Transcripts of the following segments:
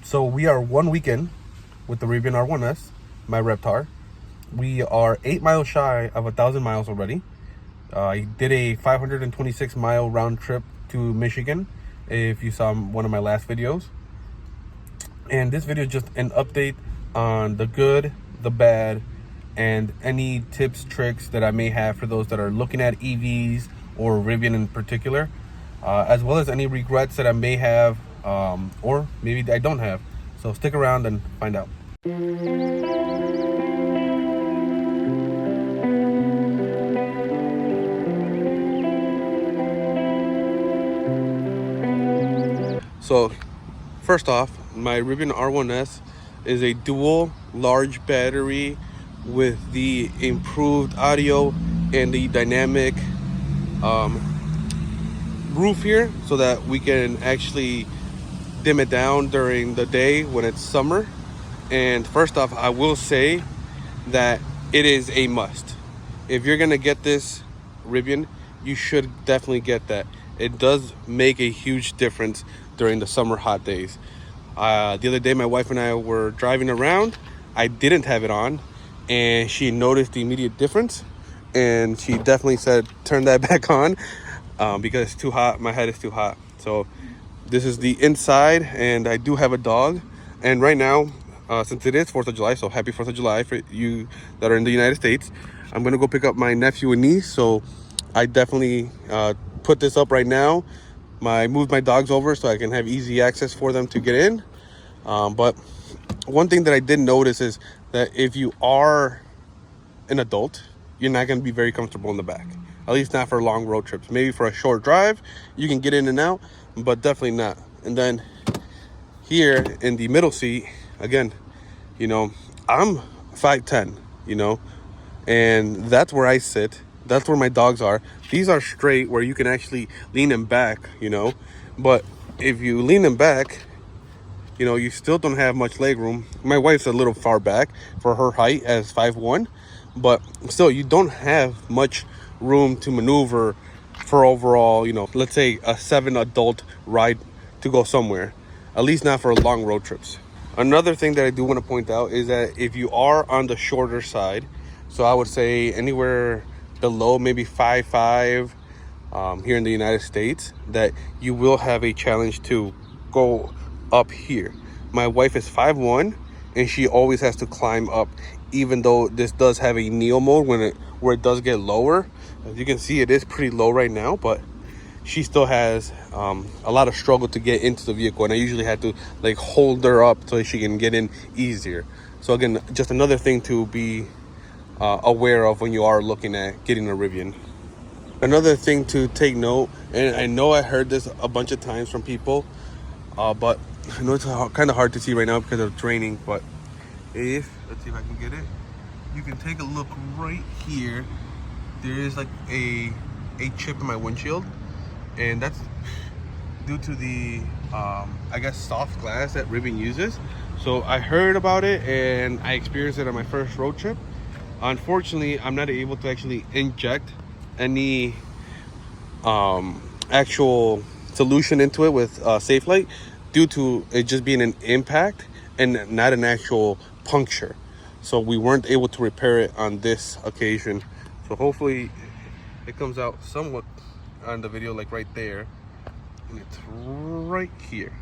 So we are 1 weekend with the Rivian R1S, my Reptar. We are 8 miles shy of 1,000 miles already. I did a 526 mile round trip to Michigan, if you saw one of my last videos. And this video is just an update on the good, the bad, and any tips, tricks that I may have for those that are looking at EVs or Rivian in particular, as well as any regrets that I may have, or maybe I don't have. So stick around and find out. So first off, my Rivian R1S is a dual large battery with the improved audio and the dynamic roof here, so that we can actually dim it down during the day when it's summer. And first off, I will say that it is a must. If you're gonna get this Rivian, you should definitely get that. It does make a huge difference during the summer hot days. The other day, my wife and I were driving around. I didn't have it on, and she noticed the immediate difference, and she definitely said, turn that back on, because it's too hot. My head is too hot. So this is the inside, and I do have a dog. And right now, since it is 4th of July, so happy 4th of July for you that are in the United States. I'm gonna go pick up my nephew and niece, so I definitely put this up right now. Moved my dogs over so I can have easy access for them to get in. But one thing that I did notice is that if you are an adult, you're not going to be very comfortable in the back, at least not for long road trips. Maybe for a short drive you can get in and out, but definitely not. And then here in the middle seat, again, I'm 5'10", and that's where I sit. That's where my dogs are. These are straight where you can actually lean them back, but if you lean them back, you still don't have much leg room. My wife's a little far back for her height as 5'1", but still you don't have much room to maneuver for overall, let's say a 7 adult ride to go somewhere, at least not for long road trips. Another thing that I do want to point out is that if you are on the shorter side, so I would say anywhere below maybe 5'5", here in the United States, that you will have a challenge to go up here. My wife is 5'1", and she always has to climb up, even though this does have a neo mode where it does get lower. As you can see, it is pretty low right now, but she still has a lot of struggle to get into the vehicle, and I usually have to hold her up so she can get in easier. So again, just another thing to be aware of when you are looking at getting a Rivian. Another thing to take note, and I know I heard this a bunch of times from people, but I know it's kind of hard to see right now because it's raining, but let's see if I can get it. You can take a look right here. There is a chip in my windshield, and that's due to the I guess soft glass that Rivian uses. So I heard about it and I experienced it on my first road trip. Unfortunately, I'm not able to actually inject any actual solution into it with Safelite, due to it just being an impact and not an actual puncture. So we weren't able to repair it on this occasion. So hopefully it comes out somewhat on the video, right there, and it's right here.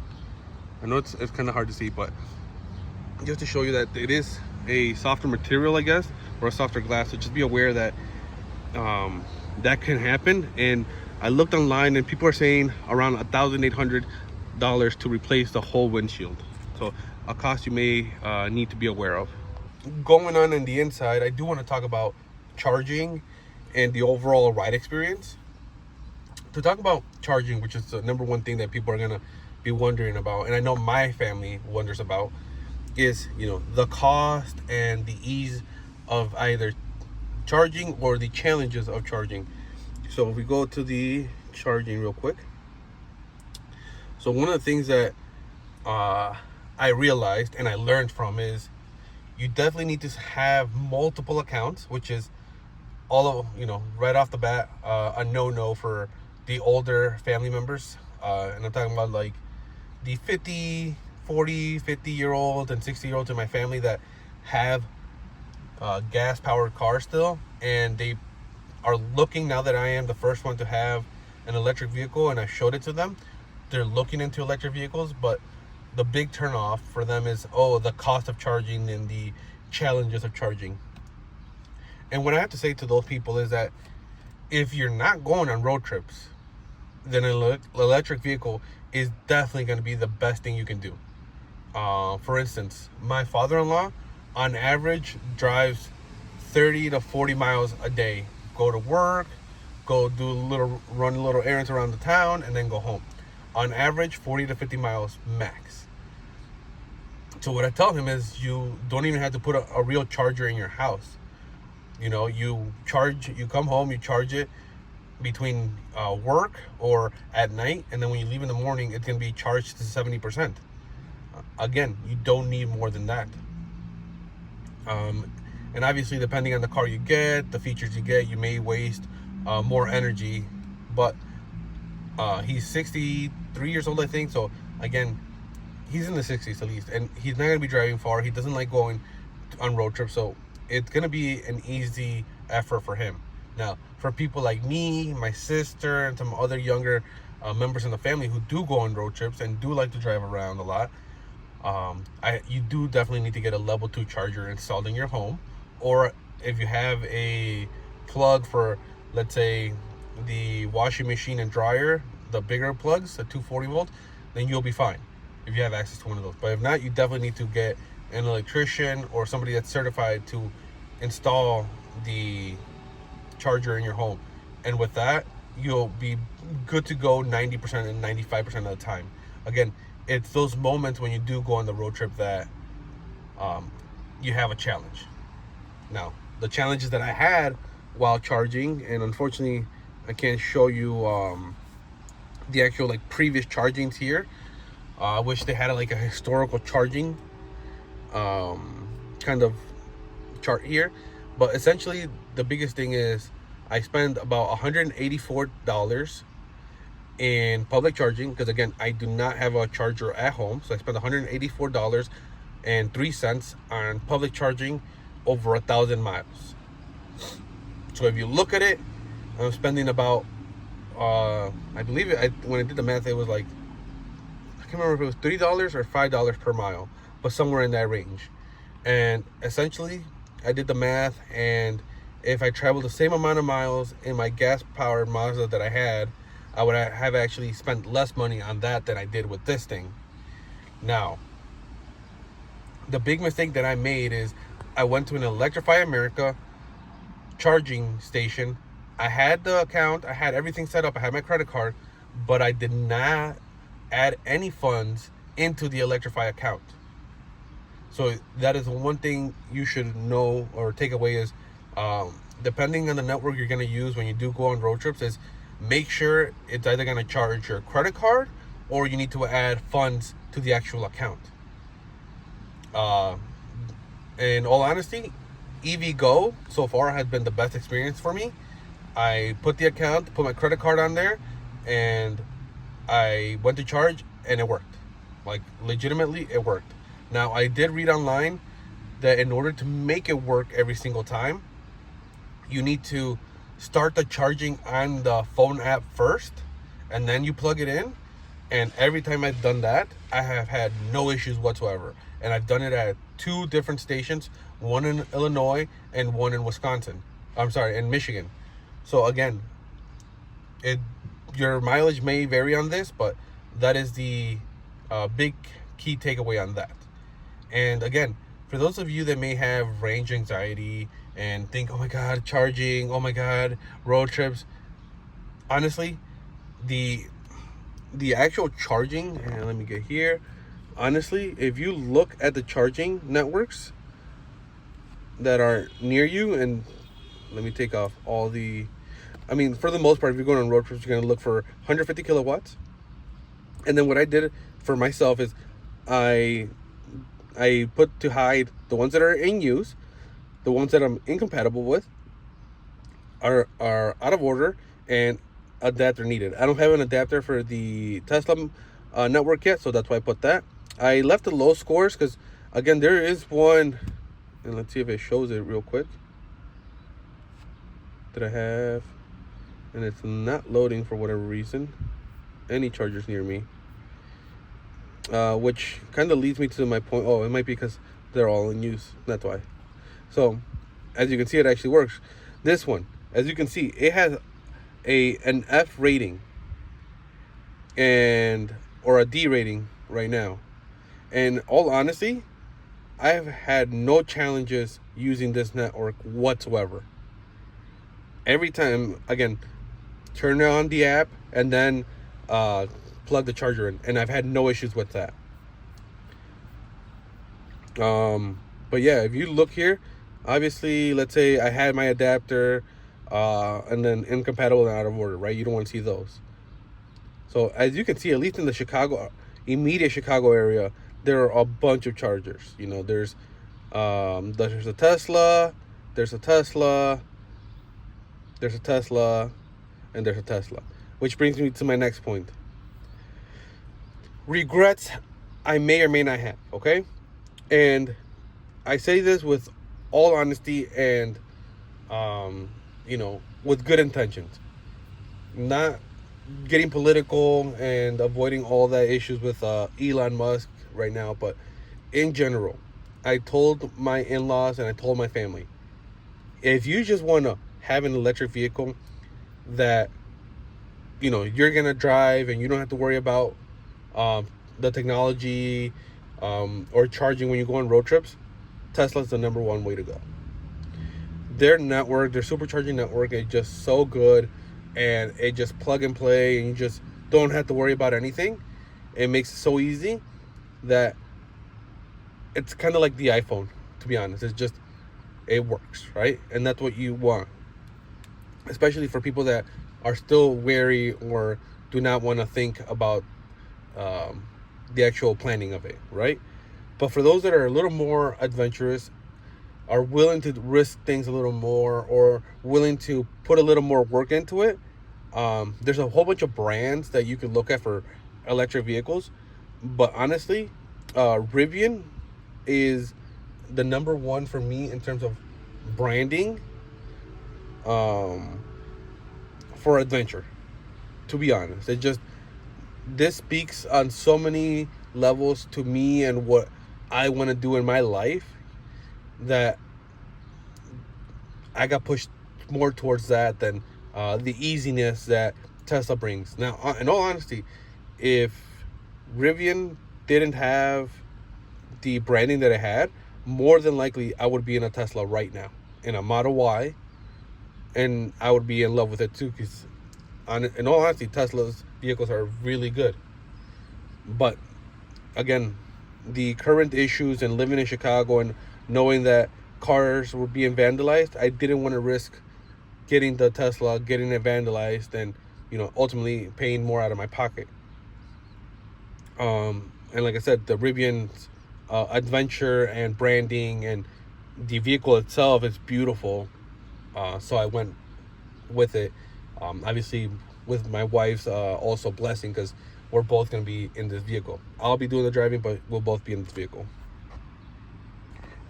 I know it's kind of hard to see, but just to show you that it is a softer material, I guess, or a softer glass. So just be aware that that can happen. And I looked online and people are saying around $1,800 to replace the whole windshield. So a cost you may need to be aware of. Going on in the inside, I do want to talk about charging and the overall ride experience. To talk about charging, which is the number one thing that people are gonna be wondering about, and I know my family wonders about, is the cost and the ease of either charging or the challenges of charging. So if we go to the charging real quick, so one of the things that I realized and I learned from is you definitely need to have multiple accounts, which is all of right off the bat a no for the older family members, and I'm talking about the 50 40, 50-year-olds and 60-year-olds in my family that have gas powered cars still, and they are looking, now that I am the first one to have an electric vehicle and I showed it to them, they're looking into electric vehicles, but the big turnoff for them is, oh, the cost of charging and the challenges of charging. And what I have to say to those people is that if you're not going on road trips, then an electric vehicle is definitely going to be the best thing you can do. For instance, my father-in-law on average drives 30 to 40 miles a day. Go to work, go run little errands around the town, and then go home. On average, 40 to 50 miles max. So what I tell him is, you don't even have to put a real charger in your house. You know, you come home, you charge it between work or at night, and then when you leave in the morning, it's going to be charged to 70%. Again, you don't need more than that. And obviously, depending on the car you get, the features you get, you may waste more energy. But he's 63 years old, I think. So again, he's in the 60s at least, and he's not going to be driving far. He doesn't like going on road trips, so it's going to be an easy effort for him. Now, for people like me, my sister, and some other younger members in the family who do go on road trips and do like to drive around a lot, you do definitely need to get a level 2 charger installed in your home. Or if you have a plug for, let's say, the washing machine and dryer, the bigger plugs, the 240 volt, then you'll be fine if you have access to one of those. But if not, you definitely need to get an electrician or somebody that's certified to install the charger in your home. And with that, you'll be good to go 90% and 95% of the time. Again, it's those moments when you do go on the road trip that you have a challenge. Now, the challenges that I had while charging, and unfortunately I can't show you the actual like previous chargings here. I wish they had like a historical charging kind of chart here. But essentially, the biggest thing is I spend about $184 in public charging, because again, I do not have a charger at home. So I spent $184.03 on public charging over 1,000 miles. So if you look at it, I'm spending about I believe when I did the math, it was like, I can't remember if it was $3 or $5 per mile, but somewhere in that range. And essentially, I did the math, and if I traveled the same amount of miles in my gas-powered Mazda that I had, I would have actually spent less money on that than I did with this thing. Now, the big mistake that I made is I went to an Electrify America charging station. I had the account, I had everything set up, I had my credit card, but I did not add any funds into the Electrify account. So that is one thing you should know or take away is, depending on the network you're going to use when you do go on road trips, is make sure it's either going to charge your credit card or you need to add funds to the actual account. In all honesty, EVgo so far has been the best experience for me. I put the account, put my credit card on there, and I went to charge, and it worked. Like, legitimately, it worked. Now, I did read online that in order to make it work every single time, you need to start the charging on the phone app first, and then you plug it in. And every time I've done that, I have had no issues whatsoever. And I've done it at 2 different stations, one in Illinois and one in Wisconsin. In Michigan. So again, your mileage may vary on this, but that is the big key takeaway on that. And again, for those of you that may have range anxiety and think, oh my God, charging, oh my God, road trips. Honestly, the actual charging, and let me get here. Honestly, if you look at the charging networks that are near you, and let me take off all the, for the most part, if you're going on road trips, you're going to look for 150 kilowatts. And then what I did for myself is I put to hide the ones that are in use, the ones that I'm incompatible with are out of order, and adapter needed. I don't have an adapter for the Tesla network yet, so that's why I put that. I left the low scores because, again, there is one, and let's see if it shows it real quick, that I have, and it's not loading for whatever reason. Any chargers near me, which kind of leads me to my point. Oh, it might be because they're all in use. That's why. So, as you can see, it actually works. This one, as you can see, it has an F rating or a D rating right now. And all honesty, I have had no challenges using this network whatsoever. Every time, again, turn on the app and then plug the charger in, and I've had no issues with that. But yeah, if you look here, obviously, let's say I had my adapter and then incompatible and out of order, right? You don't want to see those. So as you can see, at least in the immediate Chicago area, there are a bunch of chargers. You know, there's a Tesla, there's a Tesla, there's a Tesla, and there's a Tesla. Which brings me to my next point. Regrets I may or may not have, okay? And I say this with all honesty and, with good intentions. Not getting political and avoiding all that issues with Elon Musk right now, but in general, I told my in-laws and I told my family, if you just want to have an electric vehicle that you're gonna drive and you don't have to worry about the technology or charging when you go on road trips, Tesla's the number one way to go. Their network, their supercharging network, is just so good, and it just plug and play, and you just don't have to worry about anything. It makes it so easy that it's kind of like the iPhone, to be honest. It works, right? And that's what you want, especially for people that are still wary or do not want to think about the actual planning of it, right? But for those that are a little more adventurous, are willing to risk things a little more, or willing to put a little more work into it, there's a whole bunch of brands that you can look at for electric vehicles. But honestly, Rivian is the number one for me in terms of branding for adventure, to be honest. This speaks on so many levels to me and what I want to do in my life, that I got pushed more towards that than the easiness that Tesla brings. Now, in all honesty, if Rivian didn't have the branding that it had, more than likely I would be in a Tesla right now, in a Model Y, and I would be in love with it too, because in all honesty, Tesla's vehicles are really good. But again, the current issues and living in Chicago and knowing that cars were being vandalized, I didn't want to risk getting the Tesla, getting it vandalized, and ultimately paying more out of my pocket. And like I said, the Rivian's adventure and branding and the vehicle itself is beautiful, so I went with it. Obviously, with my wife's also blessing, because we're both going to be in this vehicle. I'll be doing the driving, but we'll both be in this vehicle.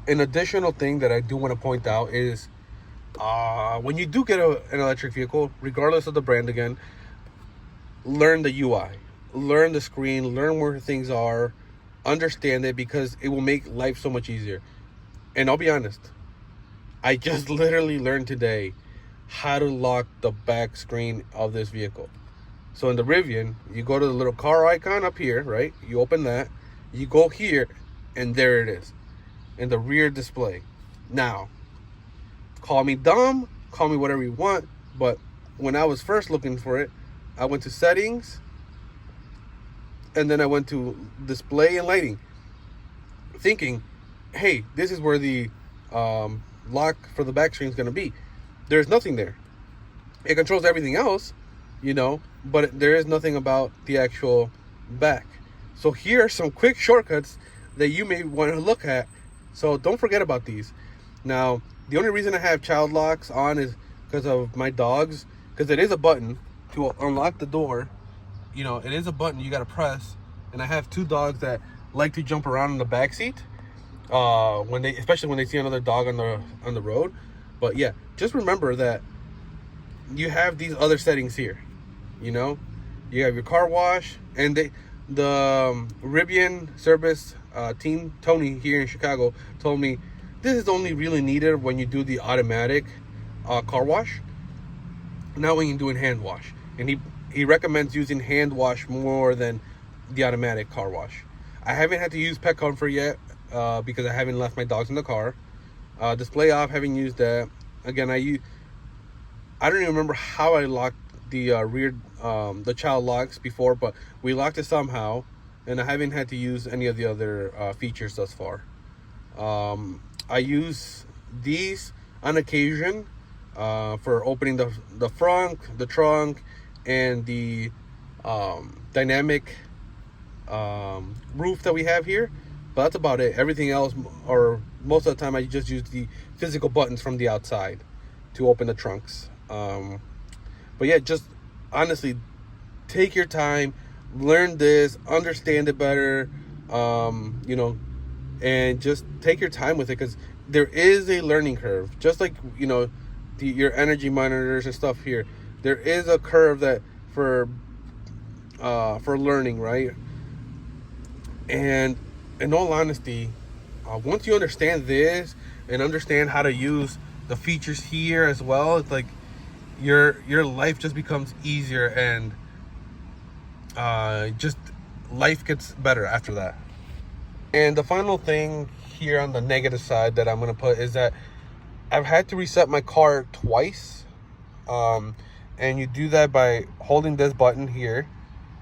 An additional thing that I do want to point out is when you do get an electric vehicle, regardless of the brand, again, learn the UI, learn the screen, learn where things are, understand it, because it will make life so much easier. And I'll be honest, I just literally learned today how to lock the back screen of this vehicle. So in the Rivian, you go to the little car icon up here, right? You open that, you go here, and there it is in the rear display. Now, call me dumb, call me whatever you want, but when I was first looking for it, I went to settings, and then I went to display and lighting, thinking, hey, this is where the lock for the back screen is going to be. There's nothing there. It controls everything else, but there is nothing about the actual back. So here are some quick shortcuts that you may want to look at. So don't forget about these. Now, the only reason I have child locks on is because of my dogs, because it is a button to unlock the door. It is a button you got to press. And I have two dogs that like to jump around in the back seat especially when they see another dog on the road. But yeah, just remember that you have these other settings here. You know, you have your car wash, and the Rivian service team, Tony here in Chicago, told me this is only really needed when you do the automatic car wash, not when you're doing hand wash. And he recommends using hand wash more than the automatic car wash. I haven't had to use pet comfort yet because I haven't left my dogs in the car. Display off, haven't used that. Again, I don't even remember how I locked the rear the child locks before, but we locked it somehow, and I haven't had to use any of the other features thus far. I use these on occasion for opening the trunk, and the dynamic roof that we have here, but that's about it. Everything else, or most of the time, I just use the physical buttons from the outside to open the trunks. But yeah, just honestly, take your time, learn this, understand it better, you know, and just take your time with it, because there is a learning curve. Just like, you know, your energy monitors and stuff here, there is a curve that for learning, right? And in all honesty, once you understand this and understand how to use the features here as well, it's like your life just becomes easier, and just life gets better after that. And the final thing here on the negative side that I'm going to put is that I've had to reset my car twice. And you do that by holding this button here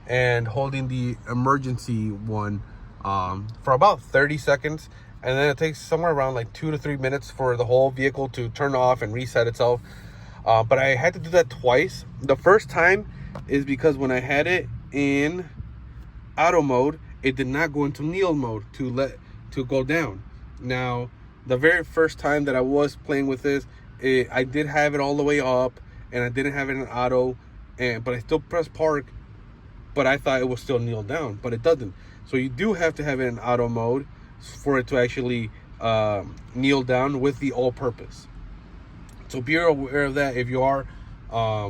and holding the emergency one for about 30 seconds. And then it takes somewhere around like 2 to 3 minutes for the whole vehicle to turn off and reset itself. But I had to do that twice. The first time is because when I had it in auto mode, it did not go into kneel mode to go down. Now, the very first time that I was playing with this, I did have it all the way up, and I didn't have it in auto, but I still pressed park, but I thought it was still kneel down, but it doesn't. So you do have to have it in auto mode for it to actually kneel down with the all-purpose. So be aware of that if you are,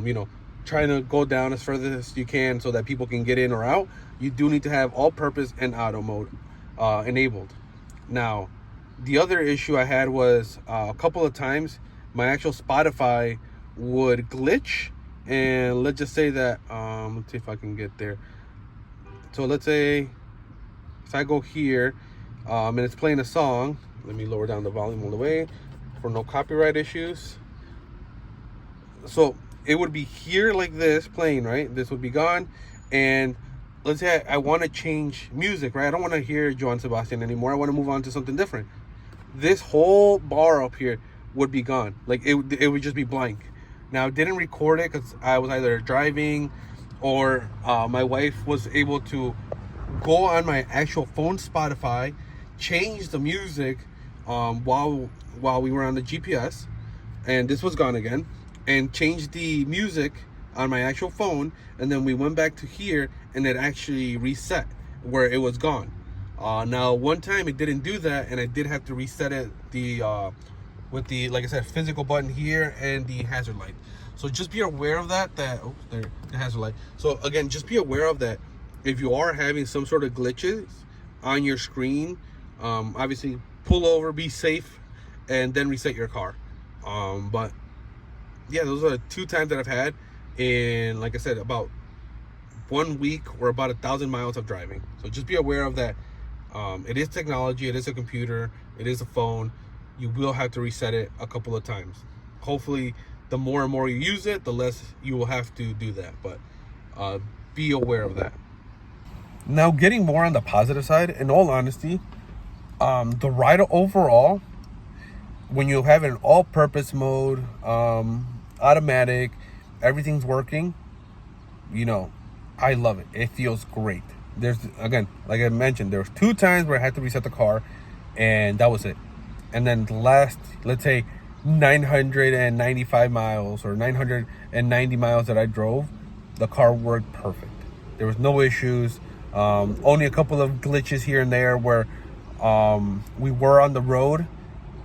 you know, trying to go down as further as you can so that people can get in or out. You do need to have all-purpose and auto mode enabled. Now, the other issue I had was a couple of times my actual Spotify would glitch, and let's just say that let's see if I can get there. So let's say if I go here and it's playing a song, let me lower down the volume all the way for no copyright issues. So it would be here like this playing, right? This would be gone, and let's say I want to change music, right? I don't want to hear Johann Sebastian anymore. I want to move on to something different. This whole bar up here would be gone. Like it would just be blank. Now, I didn't record it because I was either driving or my wife was able to go on my actual phone Spotify, change the music while we were on the GPS, and this was gone again, and change the music on my actual phone, and then we went back to here and it actually reset where it was gone. Now, one time it didn't do that, and I did have to reset it with the, like I said, physical button here and the hazard light. So just be aware of that. Oh, there, the hazard light. So again, just be aware of that. If you are having some sort of glitches on your screen, obviously pull over, be safe, and then reset your car. But yeah, those are 2 times that I've had in, like I said, about 1 week or about 1,000 miles of driving. So just be aware of that. It is technology, it is a computer, it is a phone. You will have to reset it a couple of times. Hopefully, the more and more you use it, the less you will have to do that. But be aware of that. Now, getting more on the positive side, in all honesty, the ride overall, when you have an all-purpose mode, automatic, everything's working, you know, I love it. It feels great. There's, again, like I mentioned, there was 2 times where I had to reset the car, and that was it. And then the last, let's say, 995 miles or 990 miles that I drove, the car worked perfect. There was no issues. Only a couple of glitches here and there where we were on the road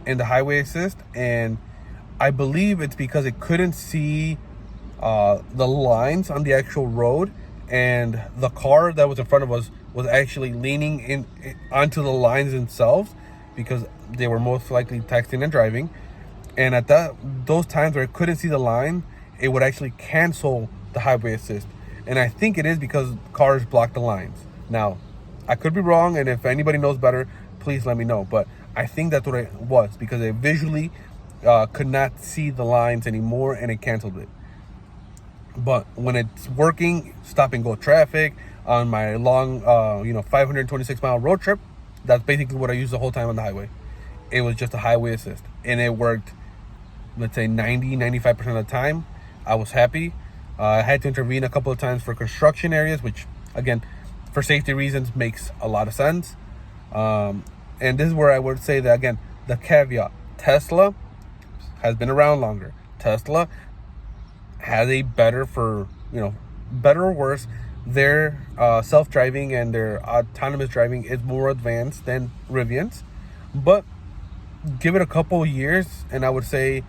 in the highway assist, and I believe it's because it couldn't see the lines on the actual road, and the car that was in front of us was actually leaning in onto the lines themselves because they were most likely texting and driving. And at those times where it couldn't see the line, it would actually cancel the highway assist. And I think it is because cars block the lines. Now, I could be wrong, and if anybody knows better, please let me know. But I think that's what it was, because it visually could not see the lines anymore, and it canceled it. But when it's working, stop and go traffic on my long, 526-mile road trip, that's basically what I used the whole time on the highway. It was just a highway assist, and it worked, let's say 95% of the time. I was happy. I had to intervene a couple of times for construction areas, which, again, for safety reasons, makes a lot of sense. And this is where I would say that, again, the caveat: Tesla has been around longer. Tesla has a better or worse, their self-driving and their autonomous driving is more advanced than Rivian's. But give it a couple of years, and I would say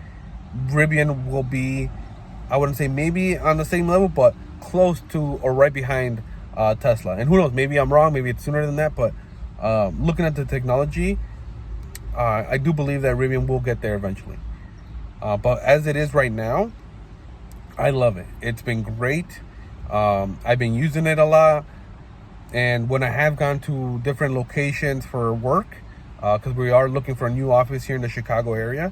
Rivian will be, I wouldn't say maybe on the same level, but close to or right behind Tesla. And who knows, maybe I'm wrong, maybe it's sooner than that, but looking at the technology, I do believe that Rivian will get there eventually. But as it is right now, I love it. It's been great. I've been using it a lot. And when I have gone to different locations for work, because we are looking for a new office here in the Chicago area,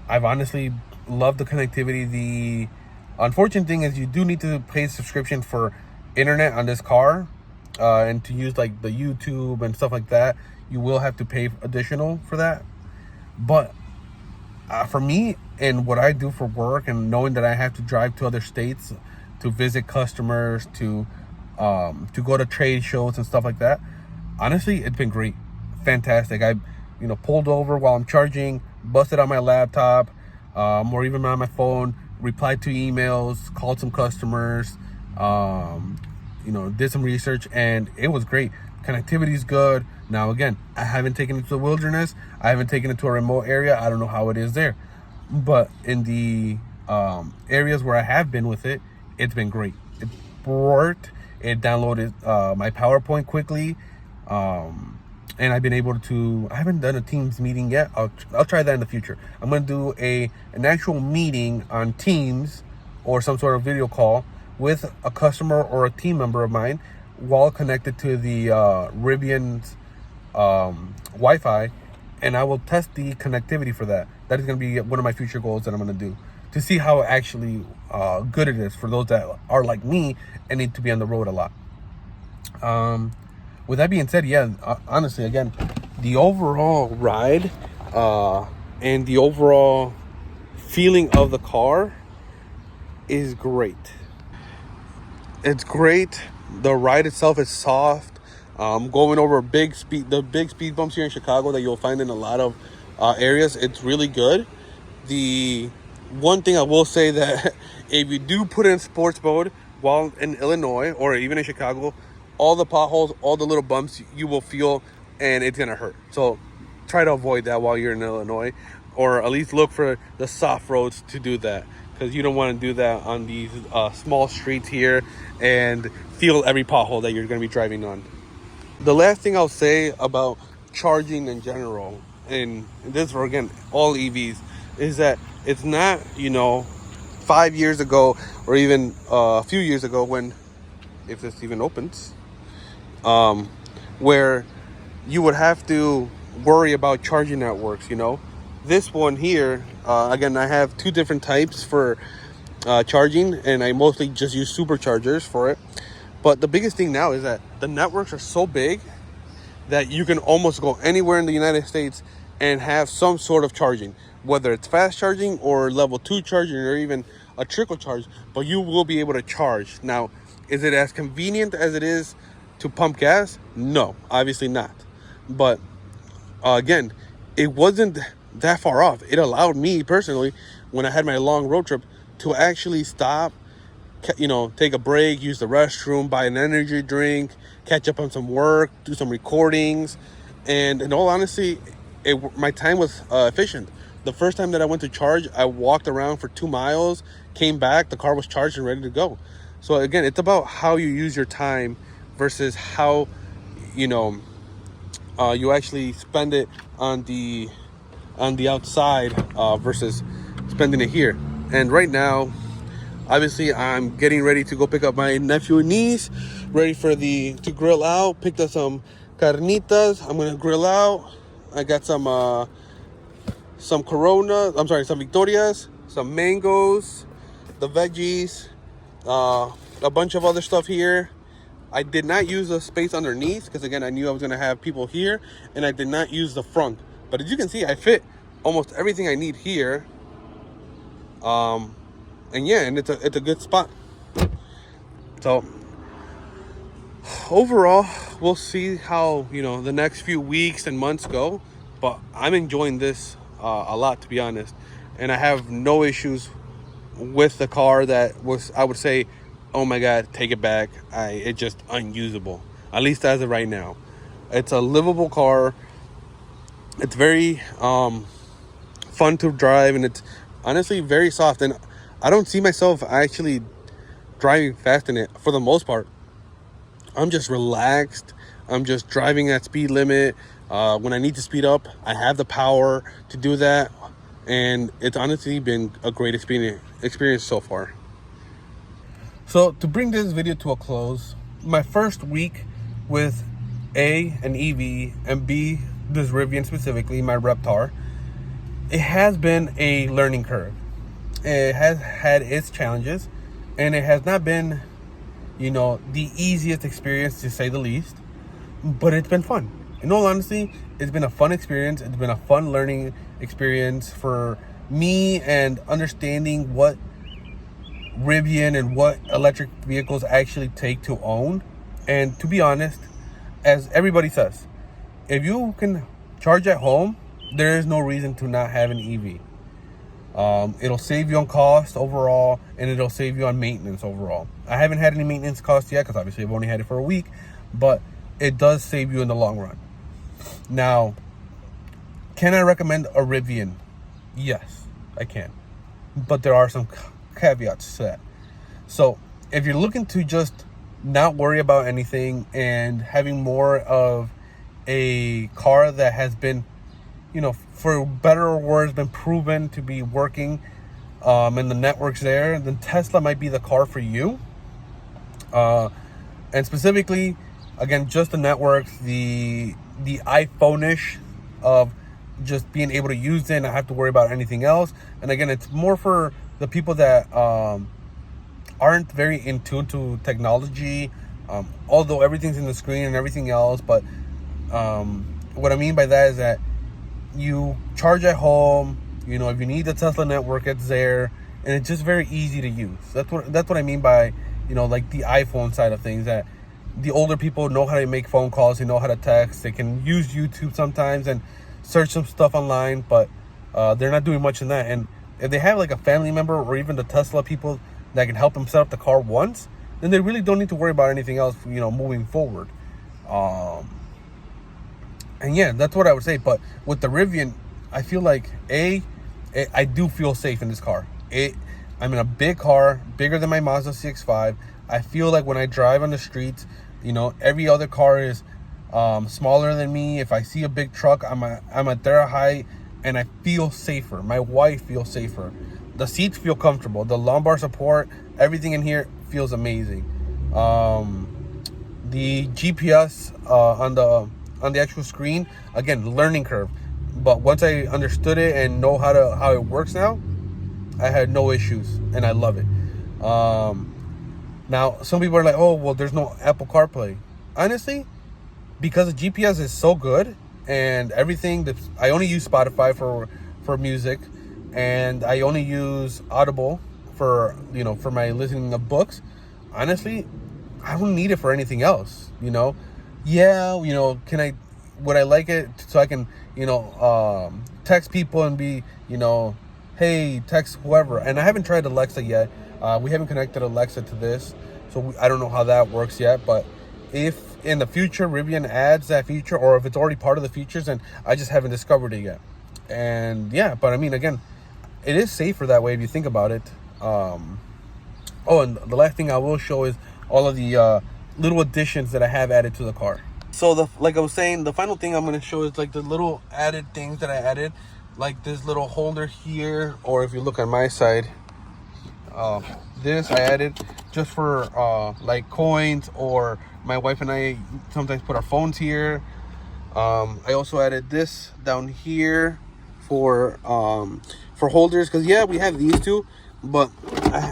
I've honestly loved the connectivity. The unfortunate thing is you do need to pay a subscription for internet on this car, and to use like the YouTube and stuff like that, you will have to pay additional for that. But for me and what I do for work, and knowing that I have to drive to other states to visit customers, to go to trade shows and stuff like that, honestly, it's been great. Fantastic. I pulled over while I'm charging, busted on my laptop, or even on my phone, replied to emails, called some customers, did some research, and it was great. Connectivity is good. Now, again, I haven't taken it to the wilderness. I haven't taken it to a remote area. I don't know how it is there. But in the areas where I have been with it, it's been great. It worked. It downloaded my PowerPoint quickly. And I've been able to, I haven't done a Teams meeting yet. I'll try that in the future. I'm going to do an actual meeting on Teams or some sort of video call with a customer or a team member of mine while connected to the Rivian's Wi-Fi, and I will test the connectivity for that. That is going to be one of my future goals that I'm going to do, to see how actually good it is for those that are like me and need to be on the road a lot. With that being said, honestly, again, the overall ride and the overall feeling of the car is great. It's great. The ride itself is soft. Going over the big speed bumps here in Chicago that you'll find in a lot of areas, it's really good. The one thing I will say that if you do put in sports mode while in Illinois or even in Chicago, all the potholes, all the little bumps you will feel, and it's gonna hurt. So try to avoid that while you're in Illinois, or at least look for the soft roads to do that, because you don't want to do that on these small streets here and feel every pothole that you're going to be driving on. The last thing I'll say about charging in general, and this for, again, all EVs, is that it's not 5 years ago or even a few years ago, when, if this even opens, where you would have to worry about charging networks. This one here, again, I have two different types for charging, and I mostly just use superchargers for it. But the biggest thing now is that the networks are so big that you can almost go anywhere in the United States and have some sort of charging, whether it's fast charging or level 2 charging or even a trickle charge, but you will be able to charge. Now, is it as convenient as it is to pump gas? No, obviously not. But again, it wasn't that far off. It allowed me personally, when I had my long road trip, to actually stop take a break, use the restroom, buy an energy drink, catch up on some work, do some recordings. And in all honesty, my time was efficient. The first time that I went to charge, I walked around for 2 miles, came back, the car was charged and ready to go. So again, it's about how you use your time versus how you know you actually spend it on the outside versus spending it here. And right now, obviously, I'm getting ready to go pick up my nephew and niece, ready for to grill out. Picked up some carnitas. I'm gonna grill out. I got some Corona. I'm sorry, some Victorias, some mangoes, the veggies, a bunch of other stuff here. I did not use the space underneath because again, I knew I was gonna have people here, and I did not use the front. But as you can see, I fit almost everything I need here. And yeah, and it's a good spot. So overall, we'll see how the next few weeks and months go. But I'm enjoying this a lot, to be honest, and I have no issues with the car that was, I would say, oh my god, take it back. It's just unusable, at least as of right now. It's a livable car. It's very fun to drive, and it's honestly very soft, and I don't see myself actually driving fast in it for the most part. I'm just relaxed. I'm just driving at speed limit. When I need to speed up, I have the power to do that, and it's honestly been a great experience so far. So to bring this video to a close, my first week with A, an EV, and B, this Rivian specifically, my Reptar, it has been a learning curve. It has had its challenges, and it has not been, the easiest experience, to say the least, but it's been fun. In all honesty, it's been a fun experience. It's been a fun learning experience for me, and understanding what Rivian and what electric vehicles actually take to own. And to be honest, as everybody says, if you can charge at home, there is no reason to not have an EV. It'll save you on cost overall, and it'll save you on maintenance overall. I haven't had any maintenance costs yet because obviously I've only had it for a week, but it does save you in the long run. Now, can I recommend a Rivian? Yes, I can, but there are some caveats to that. So if you're looking to just not worry about anything and having more of a car that has been, for better or worse, been proven to be working, and the network's there, then Tesla might be the car for you. And specifically, again, just the networks, the iPhone-ish of just being able to use it and not have to worry about anything else. And again, it's more for the people that aren't very in tune to technology, although everything's in the screen and everything else. But what I mean by that is that you charge at home. If you need the Tesla network, it's there, and it's just very easy to use. That's what I mean by like the iPhone side of things. That the older people know how to make phone calls, they know how to text, they can use YouTube sometimes and search some stuff online, but they're not doing much in that. And if they have like a family member or even the Tesla people that can help them set up the car once, then they really don't need to worry about anything else, moving forward. And yeah, that's what I would say. But with the Rivian, I feel like I do feel safe in this car. I'm in a big car, bigger than my Mazda CX-5. I feel like when I drive on the streets, every other car is smaller than me. If I see a big truck, I'm at their height, and I feel safer. My wife feels safer. The seats feel comfortable. The lumbar support, everything in here feels amazing. The GPS on the actual screen, again, learning curve. But once I understood it and know how it works now, I had no issues, and I love it. Now, some people are like, oh, well, there's no Apple CarPlay. Honestly, because the GPS is so good and everything, I only use Spotify for music, and I only use Audible for my listening of books. Honestly, I don't need it for anything else. Yeah, would I like it so I can, text people and be, hey, text whoever. And I haven't tried Alexa yet, We haven't connected Alexa to this, so I don't know how that works yet. But if in the future Rivian adds that feature, or if it's already part of the features, and I just haven't discovered it yet. And yeah, but I mean, again, it is safer that way if you think about it. Oh, and the last thing I will show is all of the little additions that I have added to the car. So like I was saying, the final thing I'm going to show is like the little added things that I added, like this little holder here, or if you look on my side, this I added just for like coins, or my wife and I sometimes put our phones here. I also added this down here for holders, because yeah, we have these two, but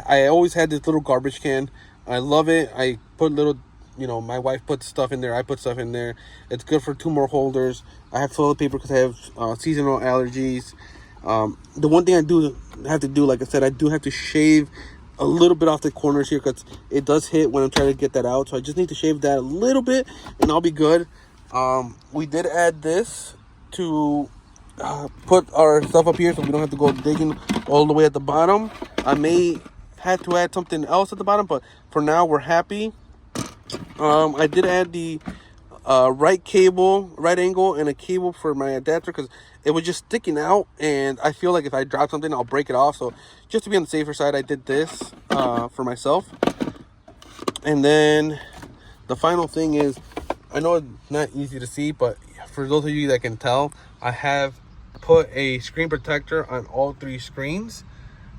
I always had this little garbage can. I love it. I put little, you know, my wife puts stuff in there, I put stuff in there. It's good for 2 more holders. I have toilet paper because I have seasonal allergies. The one thing I do have to do, like I said, I do have to shave a little bit off the corners here, because it does hit when I'm trying to get that out. So I just need to shave that a little bit and I'll be good. We did add this to put our stuff up here so we don't have to go digging all the way at the bottom. I may have to add something else at the bottom, but for now we're happy. I did add the right angle and a cable for my adapter, because it was just sticking out and I feel like if I drop something I'll break it off. So just to be on the safer side, I did this for myself. And then the final thing is, I know it's not easy to see, but for those of you that can tell, I have put a screen protector on all 3 screens.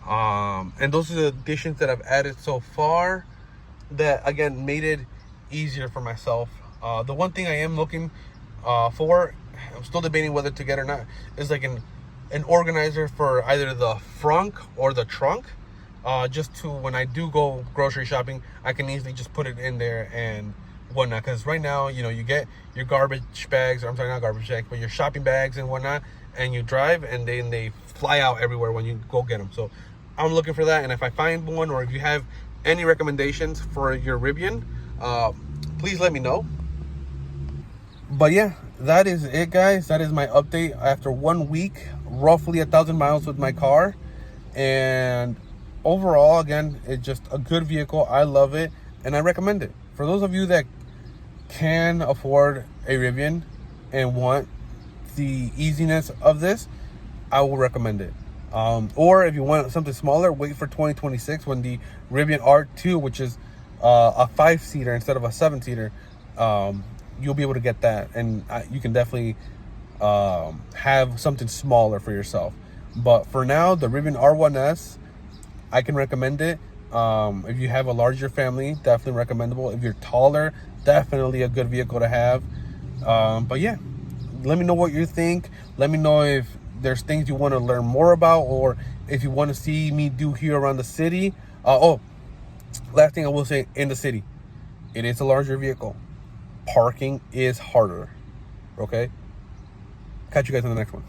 And those are the additions that I've added so far that, again, made it easier for myself. The one thing I am looking for, I'm still debating whether to get or not, is like an organizer for either the front or the trunk. Just to, when I do go grocery shopping, I can easily just put it in there and whatnot. Because right now, you know, you get your garbage bags, or I'm sorry, not garbage bags, but your shopping bags and whatnot, and you drive and then they fly out everywhere when you go get them. So I'm looking for that. And if I find one, or if you have any recommendations for your Rivian, please let me know. But yeah, that is it, guys. That is my update after 1 week, roughly 1,000 miles with my car. And overall, again, it's just a good vehicle. I love it and I recommend it. For those of you that can afford a Rivian and want the easiness of this, I will recommend it. Or if you want something smaller, wait for 2026 when the Rivian R2, which is a 5-seater instead of a 7-seater, you'll be able to get that, and you can definitely have something smaller for yourself. But for now, the Rivian R1S, I can recommend it. If you have a larger family, definitely recommendable. If you're taller, definitely a good vehicle to have. But yeah, let me know what you think. Let me know if there's things you want to learn more about, or if you want to see me do here around the city. Last thing I will say, in the city, it is a larger vehicle. Parking is harder. Okay? Catch you guys in the next one.